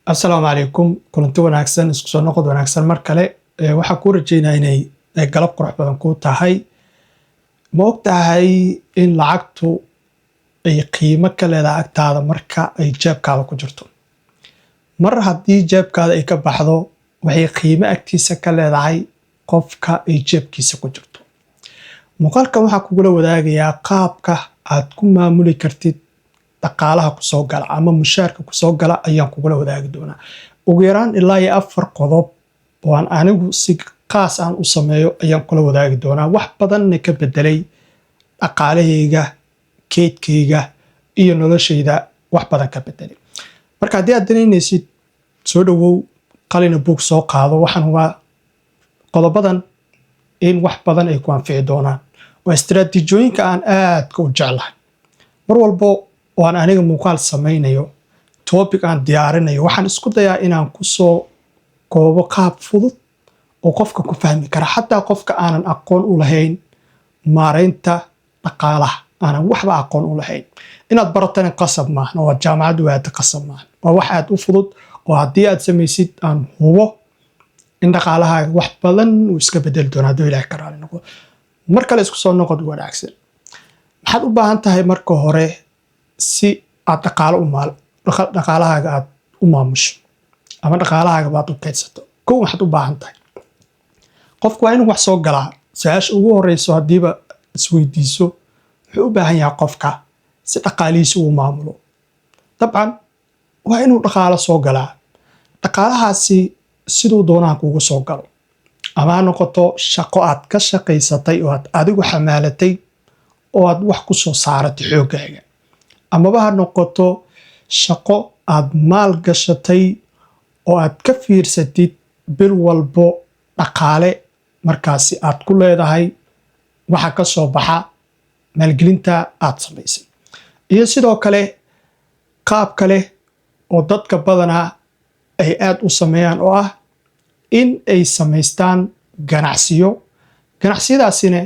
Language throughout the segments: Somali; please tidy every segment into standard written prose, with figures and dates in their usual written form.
Assalaamu calaykum kulanti wanaagsan isku soo noqod wanaagsan mar kale waxaan ku rajeynayaa inay galab qurux badan ku tahay ma ogtahay in lacagtu ay qiimo ka leedahay agtaada marka ay jeebkaada ku jirto mar haddii jeebkaada ay ka baxdo waxay qiimo agtiisa ka leedahay qofka ay jeebkiisa ku jirto muuqaalkan waxaa kugula wadaagayaa qaabka aad ku maamuli kartid dhaqaalaha ku soo gala ama mushaarka ku soo gala ayaan kugula wadaagi doonaa ugu yaraan ilaa iyo 4 qodob oo aan anigu si qaas aan u sameeyo ayaan kula wadaagi doonaa wax badanna ka bedelay dhaqaalahayga keydkayga iyo noloshayda wax badan ka bedelay marka haddii aad danaynaysid soo dhawow qalina buug soo qaado waxaan waa qodobadan in wax badan ay ku anfici doonaan waa istiraatiijooyinka aan aadka u jeclahay mar walbo oo aan aniga muuqaal samaynayo topic aan diyaarinayo waxaan isku dayaa inaan ku soo koobo qaab fudud oo qofka ku fahmi kara xataa qofka aanan aqoon u lahayn maareynta dhaqaalaha aanan waxba aqoon u lahayn inaad baratana qasab maahan oo jaamacad waada qasab maahan waa wax aad u fudud oo haddii aad samaysid aan hubo in dhaqaalahaaga wax badan uu iska bedeli doono hadduu ilaahay ka raali noqdo mar kale isku soo noqod wanaagsan maxaad u baahan tahay marka hore si aad dhaqaalahaaga aad u maamusho ama dhaqaalahaaga baad u kaydsato kow waxaad u baahan tahay qofku waa inuu wax soo galaa su-aasha ugu horeyso haddiiba isweydiiso wuxuu u baahan yahay qofka si dhaqaalihiisa uu maamulo dabcan waa inuu dhaqaalo soo galaa dhaqaalahaasi siduu doonaha kuugu soo galo ama ha noqoto shaqo aad ka shaqaysatay oo aad adigu xamaalatay oo aad wax ku soo saaratay xooggaaga amaba ha noqoto shaqo aad maal gashatay oo aad ka fiirsatid bil walbo dhaqaale markaasi aad ku leedahay waxa ka soo baxa maalgelinta aad samaysay iyo sidoo kale qaab kale oo dadka badanaa ay aad u sameeyaan oo ah in ay samaystaan ganacsiyadaasina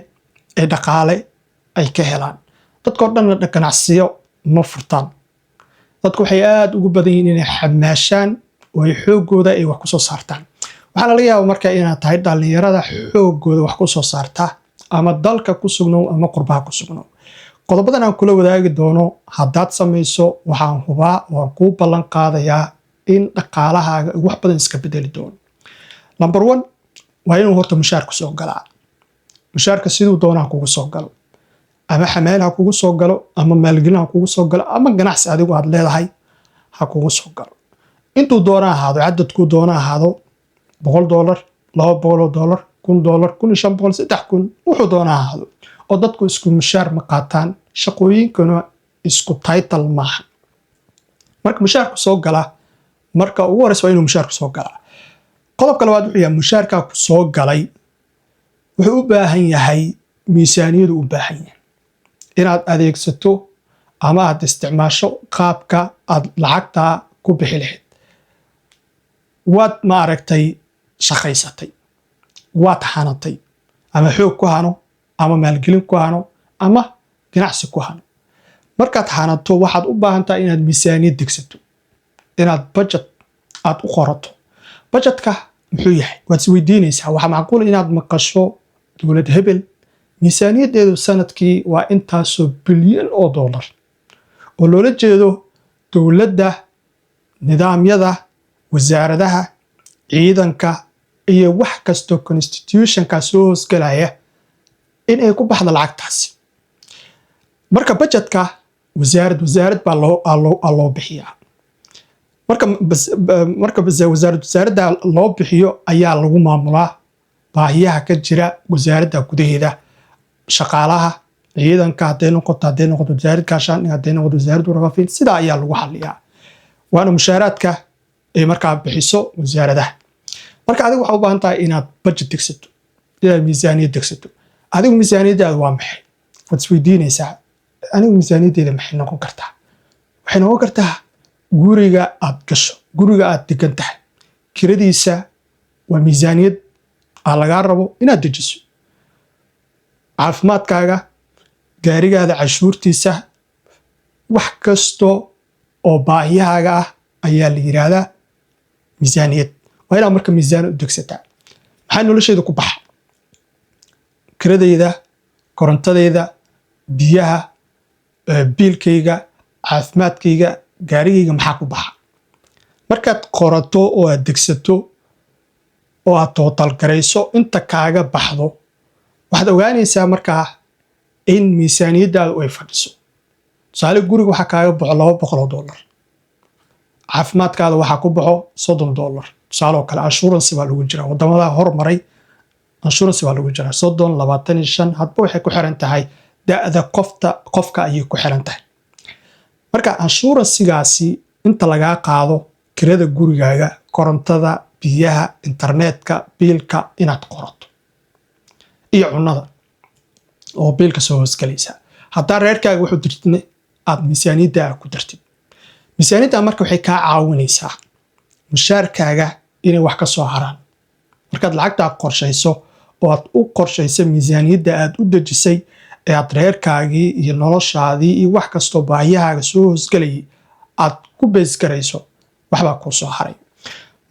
ay dhaqaale ay ka helaan dadkoo dhanna ganacsiyo ma furtaan dadku waxay aad ugu badan yihiin inay xamaashaan oo ay xoogooda ay wax ku soo saartaan waxaa laga yaabaa marka inaad tahay dhallinyarada xoogooda wax ku soo saarta ama dalka ku sugnow ama qurbaha ku sugnow qodobadan aan kula wadaagi doono haddaad samayso waxaan hubaa waan kuu ballan qaadayaa in dhaqaalahaaga wax badan iska bedeli doono number 1 waa inuu horta mushaarku soo galaa mushaarka siduu doonaa kugu soo galo ama xamaal ha kugu soo galo ama maalgelin ha kugu soo galo ama ganacsi adigu aad leedahay ha kugu soo galo intuu doona ahaado cadadku doona ahaado $100 $200 $1,000 $1,500 $3,000 wuxuu doona ahaado oo dadku isku mushaar ma qaataan shaqooyinkuna isku title maaha marka mushaarku soo gala marka ugu horeysa waa inuu mushaarku soo galaa qodobka labaad wuxuu yahay mushaarka ku soo galay wuxuu u baahan yahay miisaaniyadu u baahan yahay inaad adeegsato ama aad isticmaasho qaabka aad lacagta ku bixi lahayd waad ma aragtay shaqaysatay waad hanatay ama xoog ku hano ama maalgelin ku hano ama ganacsi ku hano markaad hanato waxaad u baahan tahay inaad miisaaniyad degsato inaad budget aad u qorato budgetka muxuu yahay waad isweydiinaysaa waxaa macquul inaad maqasho dowlad hebel miisaaniyaddeedu sanadkii waa intaasoo bilyan oo dollar oo loola jeedo dowladda nidaamyada wasaaradaha ciidanka iyo wax kastoo constitutionka soo hoosgalaya in ay ku baxda lacagtaasi marka budgetka wasaarad baa loo bixiyaa marka wasaaradda loo bixiyo ayaa lagu maamulaa baahiyaha ka jira wasaaradda gudaheeda shaqaalaha ciidanka hadday noqoto wasaaradda gaashaandhigga hadday noqoto wasaaradda warfaafinta sidaa ayaa lagu xaliyaa waana mushaaraadka ay markaa bixiso wasaaradaha marka adigu waxaa u baahan tahay inaad budget degsato inaad miisaaniyad degsato adigu miisaaniyaddaada waa maxay waad isweydiinaysaa anigu miisaaniyaddeeda maxay noqon kartaa waxay noqon kartaa guriga aad gasho guriga aad degan tahay kiradiisa waa miisaaniyad lagaa rabo inaad dejiso caafimaadkaaga gaarigaada cashuurtiisa wax kasto oo baahiyahaaga ah ayaa la yiraahdaa miisaaniyad waa inaad marka miisaan u degsataa maxaa nolosheeda ku baxa kiradeyda korontadeyda biyaha biilkayga caafimaadkayga gaarigayga maxaa ku baxa markaad qorato oo aad degsato oo aad total garayso inta kaaga baxdo waxaad ogaanaysaa markaa in miisaaniyadaadu ay fadhiso tusaale guriga waxaa kaaga baxo $200 caafimaadkaada waxaa ku baxo $30 tusaale oo kale assurance baa lagu jiraa wadamada hormaray assurance baa lagu jiraa 30 25 hadba waxay ku xiran tahay da'da qofka ayay ku xiran tahay marka assurance-gaasi inta lagaa qaado kirada gurigaaga korontada biyaha internetka biilka inaad qorato iyo cunada oo biilka soo hoosgalaysa haddaa reerkaaga wuxuu dirtay aad miisaaniyada ku dartid miisaaniyada marka waxay ka caawinaysaa mushaarkaaga inay wax ka soo haraan markaad lacagta qorshayso oo aad u qorshayso miisaaniyada aad u dejisay ee aad reerkaagii iyo noloshaadii iyo wax kastoo baahiyahaaga soo hoosgalayay aad ku bees garayso waxbaa kuu soo haray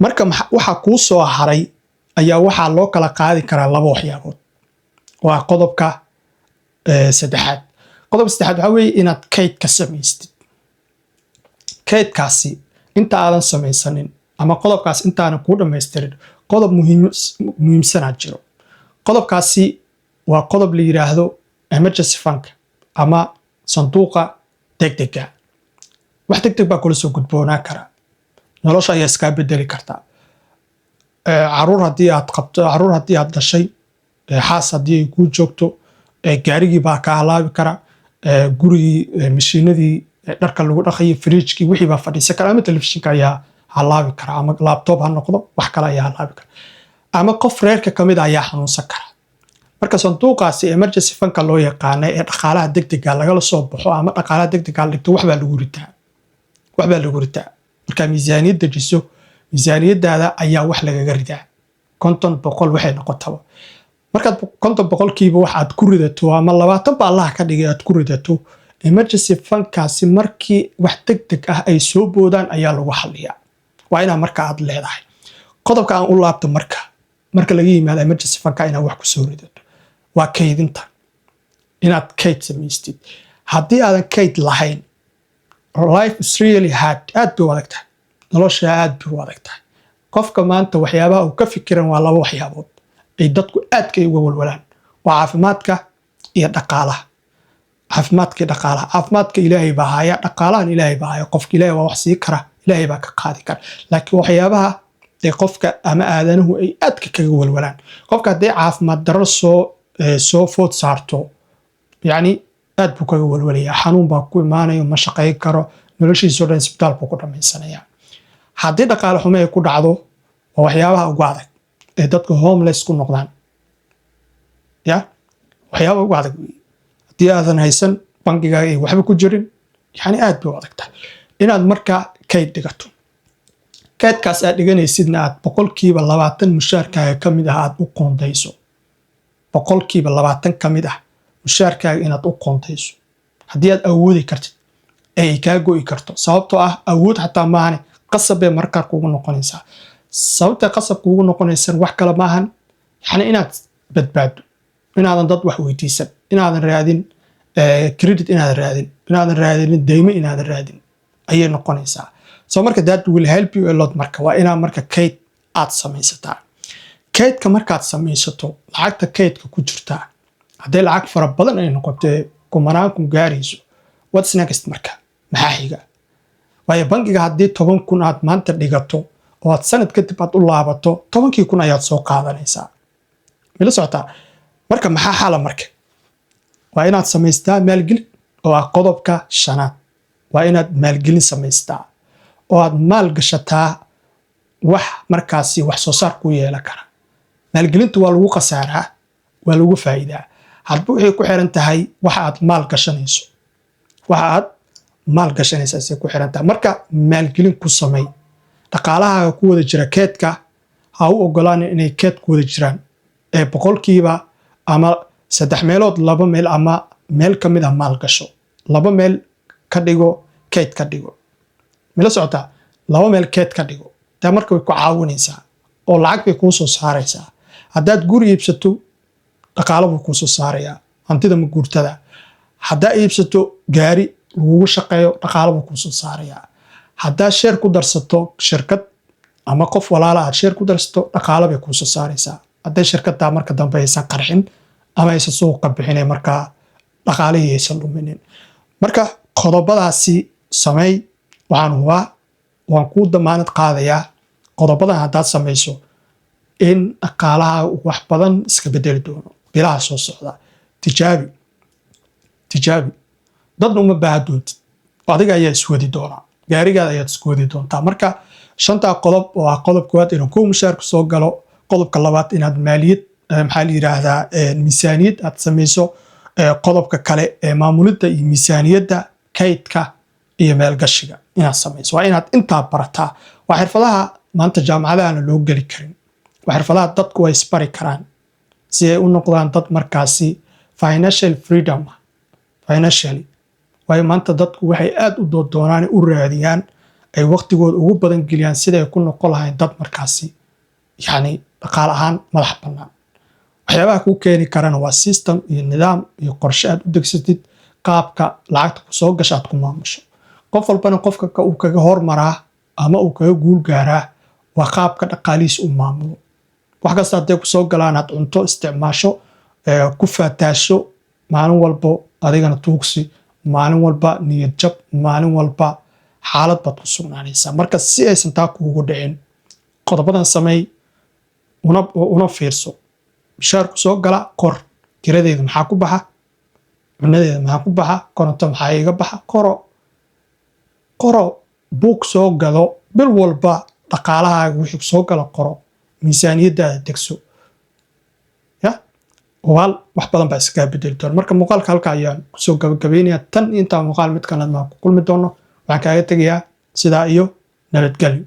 marka waxa kuu soo haray ayaa waxaa loo kala qaadi karaa laba waxyaabood waa qodobka saddexaad qodobka saddexaad waxaa weeye inaad kayd ka samaystid kaydkaasi inta aadan samaysanin ama qodobkaas intaanan kuu dhammaystirin qodob muhiimsanaa jiro qodobkaasi waa qodob la yiraahdo emergency fund ama sanduuqa degdega wax degdeg baa kula soo gudboonaa kara nolosha ayaa iska bedeli kartaa caruur haddii aad qabto caruur haddii aad dhashay xaas haddii ay kuu joogto gaarigii baa ka halaabi kara gurigii mashiinadii dharka lagu dhaqayay fridge-kii wixii baa fadhiisan kara ama telefishinka ayaa halaabi kara ama laptop ha noqdo wax kale ayaa halaabi kara ama qof reerka kamid ayaa xanuunsan kara marka sanduuqaasi emergency fund loo yaqaan ee dhaqaalaha degdega lagala soo baxo ama dhaqaalaha degdega la dhigto waxbaa lagu ritaa marka miisaaniyad dejiso miisaaniyadaada ayaa wax lagaga ridaa 50% waxay noqotaba markaad 50%kiiba wax aad ku ridato ama 20 baa Allah ka dhigay aad ku ridato emergency fund-kaasi markii wax degdeg ah ay soo boodaan ayaa lagu xalliyaa waa inaad marka aad leedahay qodobka aan u laabto marka laga yimaado emergency fund-ka inaad wax ku soo ridato waa kaydinta inaad kayd samaystid haddii aadan kayd lahayn life is really hard aad bay u adag tahay nolosha aad bay u adag tahay qofka maanta waxyaabaha uu ka fikiran waa laba waxyaabood ay dadku aadka uga walwalaan waa caafimaadka iyo dhaqaalaha caafimaadka ilaahay baa haya dhaqaalahan ilaahay baa haya qofka ilaahay waa wax sii kara ilaahay baa ka qaadi kara laakiin waxyaabaha ee qofka ama aadanuhu ay aadka kaga walwalaan qofka haddii caafimaad darro soo food saarto yacni aad buu kaga walwalayaa xanuun baa ku imaanayo ma shaqayn karo noloshiisoo dhan isbitaal buu ku dhammaysanayaa haddii dhaqaale xumo ay ku dhacdo waa waxyaabaha ugu adag ee dadka homeless ku noqdaan waxyaabaha ugu adag haddii aadan haysan bangigaaga ay waxba ku jirin yacni aad bay u adag tahay inaad markaa kayd dhigato kaydkaas aad dhiganaysidna aad 20% mushaarkaaga ka mid ah aad u qoondayso 20% ka mid ah mushaarkaaga inaad u qoondayso haddii aad awoodi kartid ay kaa go'i karto sababtoo ah awood xataa maahane qasab bay markaa kugu noqonaysaa sababta qasab kugu noqonaysan wax kale maahan yacni inaad badbaado inaadan dad wax weydiisan inaadan raadin credit inaadan raadin deymo inaadan raadin ayay noqonaysaa so marka that will help you a lot marka waa inaad marka kayd aad samaysataa kaydka markaad samaysato lacagta kaydka ku jirtaa haddii lacag fara badan ay noqotee kumanaan kun gaarayso what's next marka maxaa xiga waayo bangiga haddii 10,000 aad maanta dhigato oo aad sanad kadib aad u laabato 10,000 ayaad soo qaadanaysaa mila socotaa marka maxaa xala marka waa inaad samaystaa maalgelin oo ah qodobka 5 waa inaad maalgelin samaystaa oo aad maal gashataa wax markaasi wax soo saar ku yeelan kara maalgelintu waa lagu khasaaraa waa lagu faa'iidaa hadba waxay ku xiran tahay waxa aad maal gashanaysaa si ku xiran tahay marka maalgelin ku samay dhaqaalaha ku wada jira keedka ha u ogolaan inay keed ku wada jiraan ee 100% ama 3 meelood 2 meel ama meel kamid ah maal gasho 2 meel ka dhigo keed ka dhigo mila socota 2 meel keed ka dhigo taa marka way ku caawinaysaa oo lacag bay kuu soo saaraysaa. haddaad guri iibsato dhaqaalo buu kuu soo saarayaa, hantida ma guurtada. haddaa iibsato gaari lagugu shaqeeyo dhaqaalo buu kuu soo saarayaa. haddaa sheer ku darsato shirkad ama qof walaala aad sheer ku darsato dhaqaalo bay kuu soo saaraysaa. hadday shirkaddaa marka dambe aysan qarxin ama aysan suuqa bixin markaa dhaqaalihii aysan dhuminin. marka qodobadaasi sameey, waxaan hubaa waan kuu damaanad qaadayaa qodobadan haddaad samayso in dhaqaalaha wax badan iska bedeli doono bilaha soo socda. tijaabi dadna uma baahan doontid, adiga ayaa iswadi doonaa, gaarigaada ayaad isku wadi doontaa. marka 5 qodob oo ah qodob koowaad inuu ku mushaarku soo galo, qodobka labaad inaad maaliyad maxaa la yiraahdaa miisaaniyad aad samayso, qodobka kale maamulidda iyo miisaaniyadda, kaydka iyo maalgashiga inaad samayso. waa inaad intaa barataa. waa xirfadaha maanta jaamacadaha loo geli karin, waa xirfadaha dadku ay isbari karaan si ay u noqdaan dad markaasi financial freedom financially. waayo maanta dadku waxay aad u doonaan u raadiyaan ay waqtigooda ugu badan geliyaan sida ay ku noqon lahayn dad markaasi yani dhaqaale ahaan madax bannaan. waxyaabaha kuu keeni karana waa system iyo nidaam iyo qorshe aad u degsatid, qaabka lacagta ku soo gasha aad ku maamusho. qof walbana qofka uu kaga hormaraa ama uu kaga guul gaaraa waa qaabka dhaqaalihiisa u maamulo. wax kasta hadday ku soo galaan aad cunto isticmaasho, ku faataasho maalin walbo, adigana tuugsi maalin walba, niyad jab maalin walba, xaalad baad ku sugnaanaysaa. marka si aysan taa kuugu dhicin qodobadan sameey, una fiirso. mishaarku soo gala qor, kiradeedu maxaa ku baxa, cunadeeda maxaa ku baxa, koronto maxaa iga baxa, qoro. buug soo gado bil walba dhaqaalahaaga wixii soo gala qoro, miisaaniyadaada degso. ogaal wax badan baa iskaga bedeli doona. marka muuqaalka halka ayaan kusoo gabagabaynayaa. tan intaa muuqaal mid kale ma ku kulmi doono, waxaan kaaga tegayaa sidaa iyo nabadgelyo.